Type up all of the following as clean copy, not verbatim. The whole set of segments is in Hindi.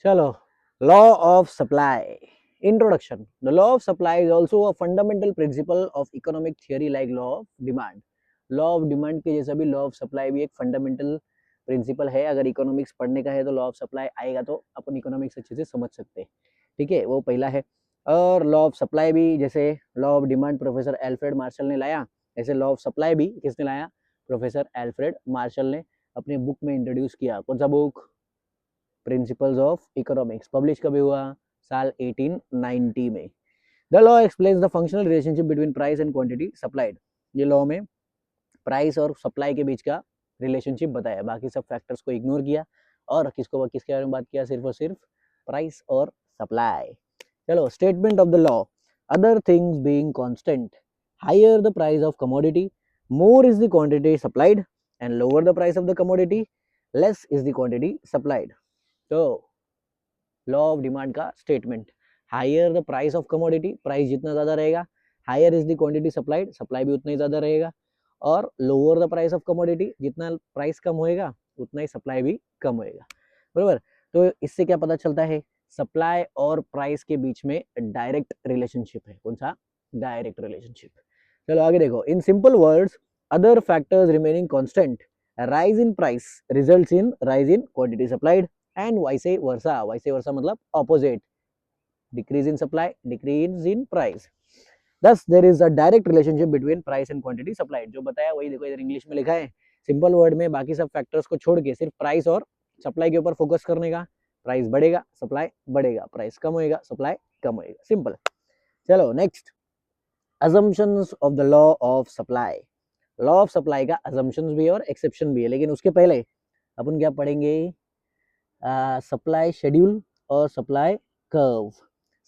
चलो, law of supply. Introduction. The law of supply is also a fundamental principle of economic theory like law of demand. Law of demand के जैसा भी लॉ ऑफ सप्लाई भी एक फंडामेंटल प्रिंसिपल है. अगर इकोनॉमिक्स पढ़ने का है तो लॉ ऑफ सप्लाई आएगा तो अपन इकोनॉमिक्स अच्छे से समझ सकते हैं. ठीक है, वो पहला है. और लॉ ऑफ सप्लाई भी जैसे law of demand professor Alfred Marshall ने लाया, ऐसे लॉ ऑफ सप्लाई भी किसने लाया? प्रोफेसर एल्फ्रेड मार्शल ने अपने बुक में इंट्रोड्यूस किया. कौन सा book? Principles of economics. Publish कभी हुआ? साल 1890 में. The law explains the functional relationship between price and quantity supplied. ये लॉ में प्राइस और सप्लाई के बीच का रिलेशनशिप बताया, बाकी सब फैक्टर्स को इग्नोर किया और किसके बारे में बात किया? सिर्फ और सिर्फ प्राइस और सप्लाई. चलो, statement of the law. Other things being constant, higher the price of commodity, more is the quantity supplied, and lower the price of the commodity, less is the quantity supplied. तो लॉ ऑफ डिमांड का statement, higher the price of commodity, price जितना ज्यादा रहेगा, higher is the quantity supplied, supply भी उतना ही ज्यादा रहेगा, और lower the price of commodity, जितना प्राइस कम होएगा उतना ही सप्लाई भी कम होएगा. बरोबर. तो इससे क्या पता चलता है? सप्लाई और प्राइस के बीच में डायरेक्ट रिलेशनशिप है. कौन सा? Direct relationship. चलो आगे देखो. In simple words, other factors remaining constant, rise in price results in rise in quantity supplied, and vice versa. Vice versa मतलब opposite, decrease in supply, decrease in price. Thus there is a direct relationship between price and quantity supplied. जो बताया वही देखो इधर इंग्लिश में लिखा है सिंपल वर्ड में, बाकी सब फैक्टर्स को छोड़ के सिर्फ प्राइस और सप्लाई के ऊपर फोकस करने का. प्राइस बढ़ेगा, सप्लाई बढ़ेगा, प्राइस कम होएगा, सप्लाई कम होएगा. सिंपल. चलो next, assumptions of the law of supply. Law of supply का assumptions भी है और एक्सेप्शन भी है, लेकिन उसके पहले अपन क्या पढ़ेंगे? सप्लाई शेड्यूल और सप्लाई कर्व.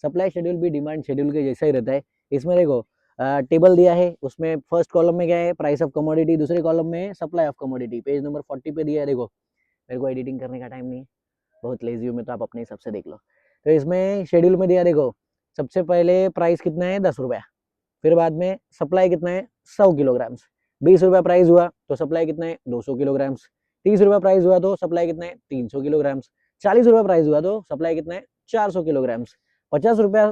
सप्लाई शेड्यूल भी डिमांड शेड्यूल के जैसा ही रहता है. इसमें देखो टेबल दिया है, उसमें फर्स्ट कॉलम में क्या है? प्राइस ऑफ कमोडिटी, दूसरे कॉलम में supply of commodity. Page number 40 पे दिया है. देखो, मेरे को एडिटिंग करने का टाइम नहीं है, बहुत लेजी हूँ मैं, तो आप अपने हिसाब से देख लो. तो इसमें शेड्यूल में दिया, देखो सबसे पहले प्राइस कितना है? 10 रुपया. फिर बाद में सप्लाई कितना है? 100 किलोग्राम्स. 20 रुपया प्राइस हुआ तो सप्लाई कितना है? 200 किलोग्राम्स. 30 रुपया प्राइस हुआ तो सप्लाई कितना है? 300 किलोग्राम्स. 40 रुपया प्राइस हुआ तो सप्लाई कितना है? 400 किलोग्राम्स. 50 रुपया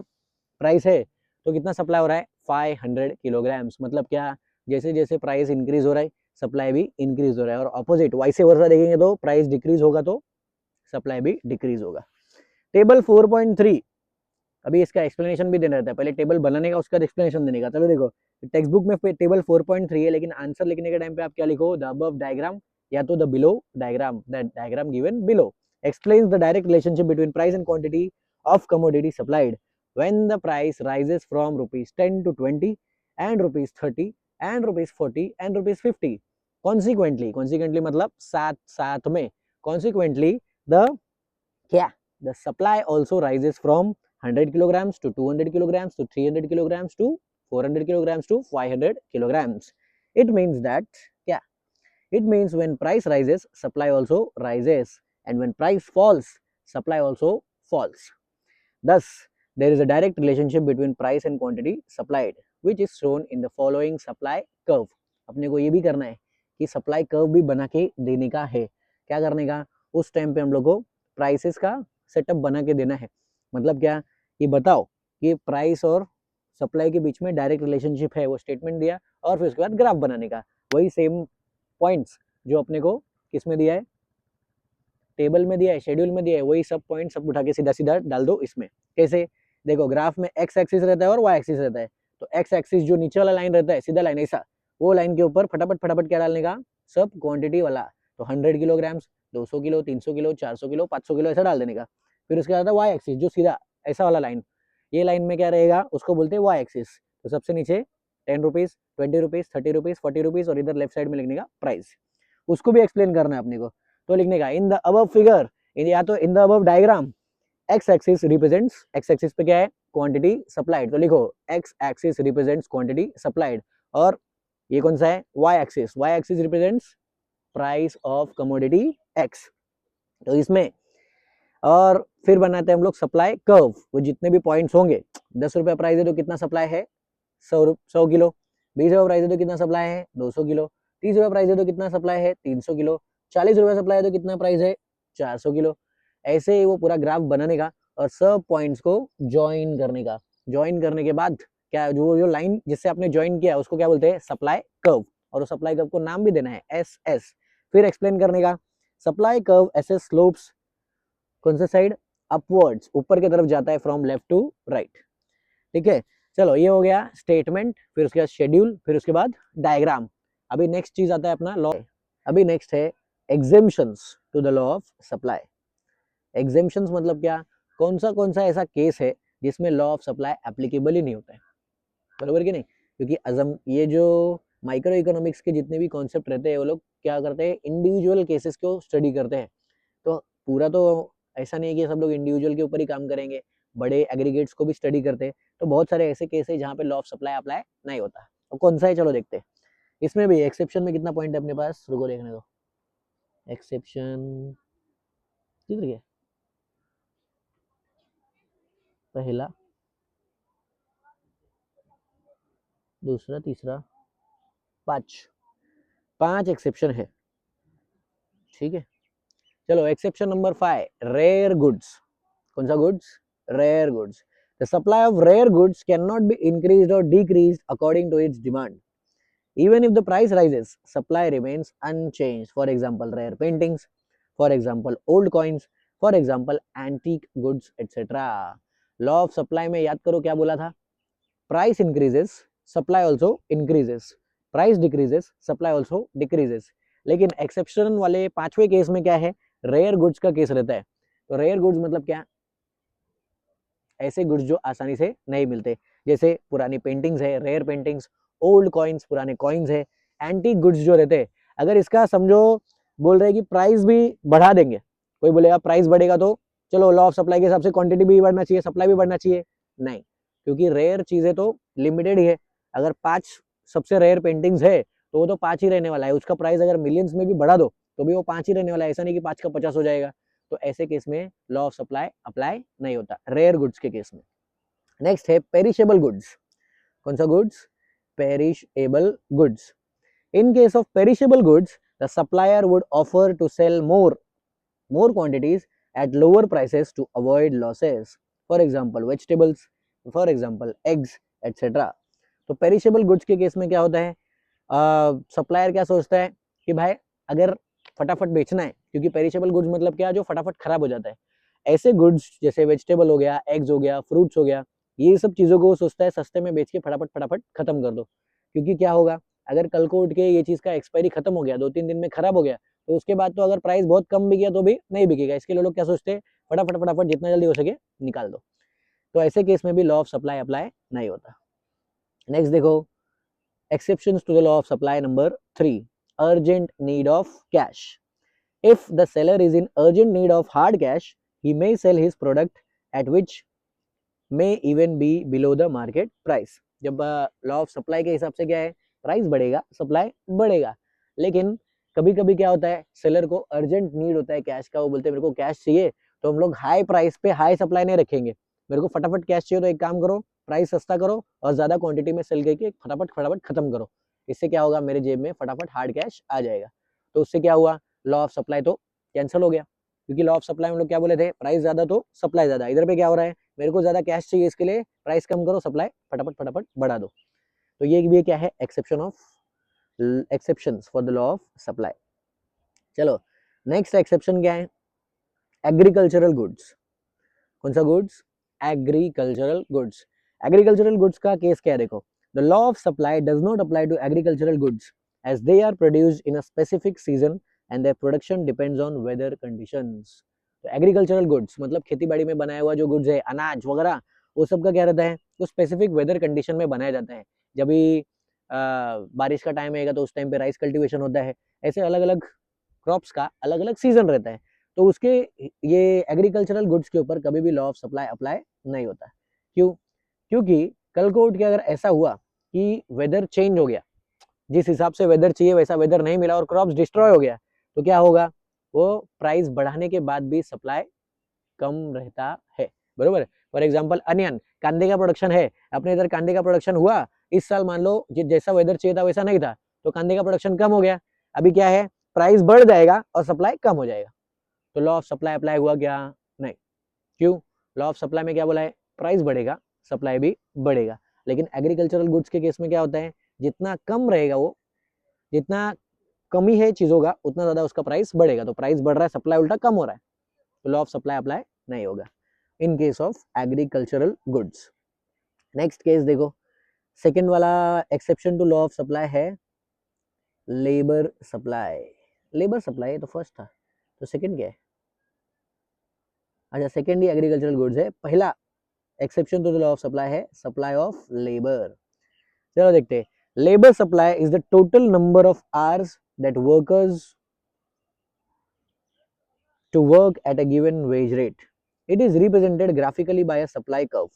प्राइस है तो कितना सप्लाई हो रहा है? 500 किलोग्राम्स. मतलब क्या? जैसे जैसे प्राइस इंक्रीज हो रहा है सप्लाई भी इंक्रीज हो रहा है, और ऑपोजिट वाइस वर्सा देखेंगे तो प्राइस डिक्रीज होगा तो सप्लाई भी डिक्रीज होगा. टेबल 4.3, अभी इसका एक्सप्लेनेशन भी देना रहता है, पहले टेबल बनाने का उसका एक्सप्लेनेशन देने का. चलो देखो, टेक्स्ट बुक में टेबल 4.3 है, लेकिन आंसर लिखने के टाइम पे आप क्या लिखो? द अबव डायग्राम या तो the below diagram, the diagram given below explains the direct relationship between price and quantity of commodity supplied when the price rises from rupees 10 to 20 and rupees 30 and rupees 40 and rupees 50. Consequently मतलब साथ साथ में, consequently the क्या? The supply also rises from 100 kilograms to 200 kilograms to 300 kilograms to 400 kilograms to 500 kilograms. It means that क्या? It means when price rises, supply also rises, and when price falls, supply also falls. Thus, there is a direct relationship between price and quantity supplied, which is shown in the following supply curve. अपने को ये भी करना है कि सप्लाई कर्व भी बना के देने का है. क्या करने का? उस टाइम पे हम लोग को प्राइसेस का सेटअप बना के देना है. मतलब क्या? ये बताओ कि प्राइस और सप्लाई के बीच में डायरेक्ट रिलेशनशिप है, वो स्टेटमेंट दिया, और फिर उसके बाद ग्राफ बनाने का. वही सेम पॉइंट्स जो अपने को किस में दिया है? टेबल में दिया है, शेड्यूल में दिया है, वही सब पॉइंट सब उठा के सीधा सीधा डाल दो इसमें. कैसे? देखो, ग्राफ में एक्स एक्सिस रहता है और वाई एक्सिस रहता है. तो एक्स एक्सिस जो नीचे वाला लाइन रहता है, सीधा लाइन ऐसा, वो लाइन के ऊपर फटाफट फटाफट क्या डालने का? सब क्वांटिटी वाला. तो 100 kilograms, 200 kilo, 300 kilo, 400 kilo, 500 kilo ऐसा डाल देने का. फिर उसके बाद वाई एक्सिस जो सीधा ऐसा वाला लाइन, ये लाइन में क्या रहेगा? उसको बोलते हैं वाई एक्सिस. तो सबसे नीचे 10 रुपीज, 20 रुपीज, 30 रुपीज, 40 रुपीज, और इधर लेफ्ट साइड में लिखने का प्राइस. उसको भी एक्सप्लेन करना है अपने को. तो लिखने का इन द अबव फिगर, या तो in the above diagram, X axis represents, X axis पे क्या है? Quantity supplied. तो लिखो X axis represents quantity supplied, और ये कौन सा है? Y axis. Y axis represents price of commodity X. तो इसमें और फिर बनाते हैं हम लोग सप्लाई कर्व. वो जितने भी पॉइंट्स होंगे, 10 रुपया प्राइस है तो कितना सप्लाई है? 100 किलो. 20 रुपया प्राइस है तो कितना सप्लाई है? 200 किलो. 30 रुपया प्राइस है तो कितना सप्लाई है? 300 किलो. 40 रुपया सप्लाई है तो कितना प्राइस है? 400 किलो. ऐसे ही वो पूरा ग्राफ बनाने का और सब पॉइंट्स को ज्वाइन करने का। ज्वाइन करने के बाद क्या जो लाइन जिससे आपने ज्वाइन किया उसको क्या बोलते हैं, सप्लाई कर्व, और उस सप्लाई कर्व को नाम भी देना है एस एस। फिर एक्सप्लेन करने का, supply curve S S slopes कौन से साइड, अपवर्ड्स, ऊपर की तरफ जाता है फ्रॉम लेफ्ट टू राइट। ठीक है, चलो ये हो गया स्टेटमेंट, फिर उसके बाद शेड्यूल, फिर उसके बाद डायग्राम। अभी नेक्स्ट चीज आता है अपना लॉ। अभी नेक्स्ट है exemptions to the law of supply. Exemptions मतलब क्या, कौन सा ऐसा केस है जिसमें लॉ ऑफ सप्लाई एप्लीकेबल ही नहीं होता है, बरोबर कि नहीं। क्योंकि अजम ये जो माइक्रो इकोनॉमिक्स के जितने भी कॉन्सेप्ट रहते हैं वो लोग क्या करते हैं, इंडिविजुअल केसेस को स्टडी करते हैं। तो पूरा तो ऐसा नहीं है कि सब लोग इंडिविजुअल के ऊपर ही काम करेंगे, बड़े एग्रीगेट्स को भी स्टडी करते हैं। तो बहुत सारे ऐसे केस है जहाँ पे लॉ ऑफ सप्लाई अप्लाई नहीं होता। तो कौन सा है, चलो देखते हैं। इसमें भी एक्सेप्शन में कितना पॉइंट है अपने पास, रुको देखने दो। एक्सेप्शन किधर गया, पहला, दूसरा, तीसरा, पांच एक्सेप्शन है। ठीक है, चलो एक्सेप्शन नंबर 5, रेयर गुड्स। कौन सा goods, rare goods. The supply of rare goods can not be increased और decreased according to its demand. Even if the price rises, supply remains unchanged. For example, rare paintings, for example, old coins, for example, antique goods, etc. Law of supply में याद करो क्या बोला था, price increases, supply also increases, price decreases, supply also decreases। लेकिन एक्सेप्शन वाले पांचवें केस में क्या है, रेयर गुड्स का केस रहता है। तो रेयर गुड्स मतलब क्या, ऐसे गुड्स जो आसानी से नहीं मिलते, जैसे पुरानी पेंटिंग्स है, रेयर पेंटिंग्स, ओल्ड कॉइन्स, पुराने कॉइन्स है, एंटीक गुड्स जो रहते हैं। अगर इसका समझो बोल रहे हैं कि प्राइस भी बढ़ा देंगे, कोई बोलेगा प्राइस बढ़ेगा तो चलो लॉ ऑफ सप्लाई के हिसाब से क्वांटिटी भी बढ़ना चाहिए, सप्लाई भी बढ़ना चाहिए, नहीं, क्योंकि रेयर चीजें तो लिमिटेड ही है। अगर 5 सबसे रेयर पेंटिंग्स है तो वो तो 5 ही रहने वाला है, उसका प्राइस अगर मिलियंस में भी बढ़ा दो तो भी वो 5 ही रहने वाला है, ऐसा नहीं कि 5 का 50 हो जाएगा। तो ऐसे केस में लॉ ऑफ सप्लाई अप्लाई नहीं होता रेयर गुड्स के केस में। नेक्स्ट है पेरिशेबल गुड्स। कौन सा goods, perishable goods. In case of perishable goods the supplier would offer to sell more quantities at lower prices to avoid losses, for example vegetables, for example eggs, etc. तो पेरिशेबल गुड्स के केस में क्या होता है, सप्लायर क्या सोचता है कि भाई अगर फटाफट बेचना है, क्योंकि पेरिशेबल गुड्स मतलब क्या, जो फटाफट खराब हो जाता है। ऐसे गुड्स जैसे वेजिटेबल हो गया, एग्स हो गया, फ्रूट्स हो गया, ये सब चीजों को वो सोचता है सस्ते में बेच के फटाफट फटाफट खत्म कर दो। क्योंकि क्या होगा, अगर कल को उठ के ये चीज का एक्सपायरी खत्म हो गया, 2-3 दिन में खराब हो गया, तो उसके बाद तो अगर प्राइस बहुत कम भी गया तो भी नहीं बिकेगा। इसके लिए लोग क्या सोचते हैं, फटाफट फटाफट जितना जल्दी हो सके निकाल दो। तो ऐसे केस में भी लॉ ऑफ सप्लाई अप्लाई नहीं होता। नेक्स्ट देखो, exceptions to the law of supply number 3, urgent need of cash. If the seller is in urgent need of hard cash, he may sell his product at which may even be below the market price. जब लॉ ऑफ सप्लाई के हिसाब से क्या है, प्राइस बढ़ेगा, सप्लाई बढ़ेगा। लेकिन कभी कभी क्या होता है, सेलर को अर्जेंट नीड होता है कैश का, वो बोलते हैं मेरे को कैश चाहिए, तो हम लोग हाई प्राइस पे हाई सप्लाई नहीं रखेंगे, मेरे को फटाफट कैश चाहिए, तो एक काम करो प्राइस सस्ता करो और ज्यादा क्वांटिटी में सेल करके फटाफट फटाफट खत्म करो। इससे क्या होगा, मेरे जेब में फटाफट हार्ड कैश आ जाएगा। तो उससे क्या हुआ, लॉ ऑफ सप्लाई तो कैंसिल हो गया, क्योंकि लॉ ऑफ सप्लाई में लोग क्या बोले थे, प्राइस ज्यादा तो सप्लाई ज्यादा। इधर पे क्या हो रहा है, मेरे को ज्यादा कैश चाहिए, इसके लिए प्राइस कम करो, सप्लाई फटाफट फटाफट बढ़ा दो। तो ये भी क्या है, exceptions for the law of supply. चलो नेक्स्ट एक्सेप्शन क्या है, एग्रीकल्चरल गुड्स। कौन सा goods, agricultural goods. Agricultural goods का केस क्या है, देखो, the law of supply does not apply to agricultural goods as they are produced in a specific season and their production depends on weather conditions. तो एग्रीकल्चरल गुड्स मतलब खेती बाड़ी में बनाया हुआ जो गुड्स है, अनाज वगैरह, वो सब का क्या रहता है, वो स्पेसिफिक वेदर कंडीशन में बनाया जाता है। जब भी बारिश का टाइम आएगा तो उस टाइम पे राइस कल्टीवेशन होता है। ऐसे अलग अलग क्रॉप्स का अलग अलग सीजन रहता है। तो उसके ये एग्रीकल्चरल गुड्स के ऊपर कभी भी लॉ ऑफ सप्लाई अप्लाई नहीं होता। क्यों, क्योंकि कल को उठ के अगर ऐसा हुआ कि वेदर चेंज हो गया, जिस हिसाब से वेदर चाहिए वैसा वेदर नहीं मिला और क्रॉप्स डिस्ट्रॉय हो गया, तो क्या होगा, वो प्राइस बढ़ाने के बाद भी सप्लाई कम रहता है, बरोबर। फॉर एग्जाम्पल अनियन, कांदे का प्रोडक्शन है, अपने इधर कांदे का प्रोडक्शन हुआ, इस साल मान लो जैसा वेदर चाहिए था वैसा नहीं था, तो कांदे का प्रोडक्शन कम हो गया। अभी क्या है, प्राइस बढ़ जाएगा और सप्लाई कम हो जाएगा। तो लॉ ऑफ सप्लाई अप्लाई हुआ क्या? नहीं। क्यों? लॉ ऑफ सप्लाई में क्या बोला है? प्राइस बढ़ेगा, सप्लाई भी बढ़ेगा। लेकिन एग्रीकल्चरल गुड्स के केस में क्या होता है? जितना कम रहेगा वो, जितना कमी है चीजों का, उतना ज्यादा उसका प्राइस बढ़ेगा। तो प्राइस बढ़ रहा है, सप्लाई उल्टा कम हो रहा है, तो लॉ ऑफ सप्लाई अप्लाई नहीं होगा in case of agricultural goods. Next case देखो, सेकेंड वाला exception to law of supply है लेबर सप्लाई। लेबर सप्लाई तो फर्स्ट था, तो सेकेंड क्या है? अच्छा, सेकेंड ही एग्रीकल्चरल गुड्स है, पहला exception to the law of supply है सप्लाई ऑफ लेबर। चलो देखते हैं। Labour supply is the total number of hours that workers to work at a given wage rate. It is represented graphically by a supply curve.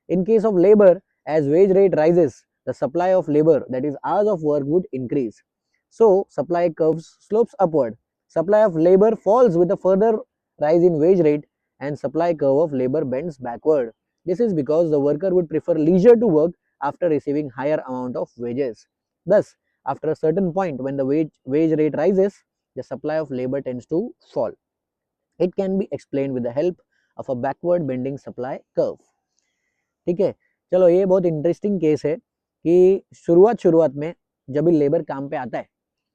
In case of labor, as wage rate rises, the supply of labor, that is hours of work, would increase. So, supply curves slopes upward. Supply of labor falls with a further rise in wage rate, and supply curve of labor bends backward. This is because the worker would prefer leisure to work after receiving higher amount of wages. Thus, after a certain point when the wage rate rises, the supply of labor tends to fall. It can be explained with the help of a backward bending supply curve. ठीक है, चलो ये बहुत इंटरेस्टिंग केस है कि शुरुआत में जब भी लेबर काम पे आता है,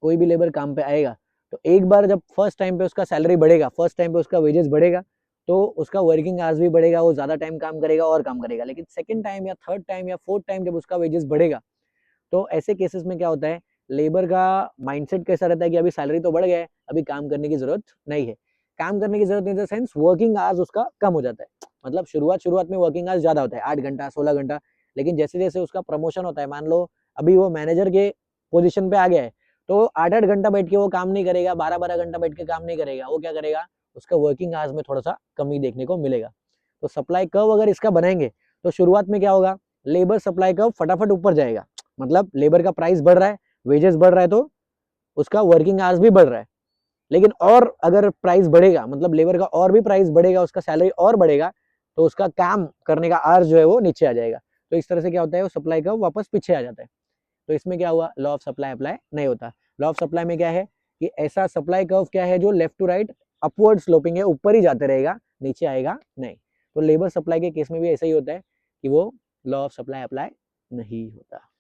कोई भी लेबर काम पे आएगा, तो एक बार जब फर्स्ट टाइम पे उसका सैलरी बढ़ेगा, फर्स्ट टाइम पे उसका वेजेस बढ़ेगा, तो उसका वर्किंग आवर्स भी बढ़ेगा, वो ज्यादा टाइम काम करेगा और काम करेगा। लेकिन सेकंड टाइम या थर्ड टाइम या फोर्थ टाइम जब उसका वेजेस बढ़ेगा, तो ऐसे केसेस में क्या होता है, लेबर का माइंडसेट कैसा रहता है कि अभी सैलरी तो बढ़ गया है, अभी काम करने की जरूरत नहीं है। काम करने की जरूरत in the sense working hours उसका कम हो जाता है। मतलब शुरुआत में वर्किंग आवर्स ज्यादा होता है, 8 घंटा 16 घंटा। लेकिन जैसे जैसे उसका प्रमोशन होता है, मान लो अभी वो मैनेजर के पोजीशन पे आ गया है, तो 8-8 घंटा बैठ के वो काम नहीं करेगा, 12-12 घंटा बैठ के काम नहीं करेगा। वो क्या करेगा, उसका वर्किंग आवर्स में थोड़ा सा कमी देखने को मिलेगा। तो सप्लाई कर्व अगर इसका बनाएंगे, तो शुरुआत में क्या होगा, लेबर सप्लाई कर्व फटाफट ऊपर जाएगा। मतलब लेबर का प्राइस बढ़ रहा है, वेजेस बढ़ रहा है, तो उसका वर्किंग आवर्स भी बढ़ रहा है। लेकिन और अगर प्राइस बढ़ेगा, मतलब लेबर का और भी प्राइस बढ़ेगा, उसका सैलरी और बढ़ेगा, तो उसका काम करने का आवर्स जो है वो नीचे आ जाएगा। तो इस तरह से क्या होता है, वो सप्लाई कर्व वापस पीछे आ जाता है। तो इसमें क्या हुआ, लॉ ऑफ सप्लाई अप्लाई नहीं होता। लॉ ऑफ सप्लाई में क्या है कि ऐसा सप्लाई कर्व क्या है जो left to right upward sloping है, ऊपर ही जाते रहेगा, नीचे आएगा नहीं। तो लेबर सप्लाई के केस में भी ऐसा ही होता है कि वो लॉ ऑफ सप्लाई अप्लाई नहीं होता।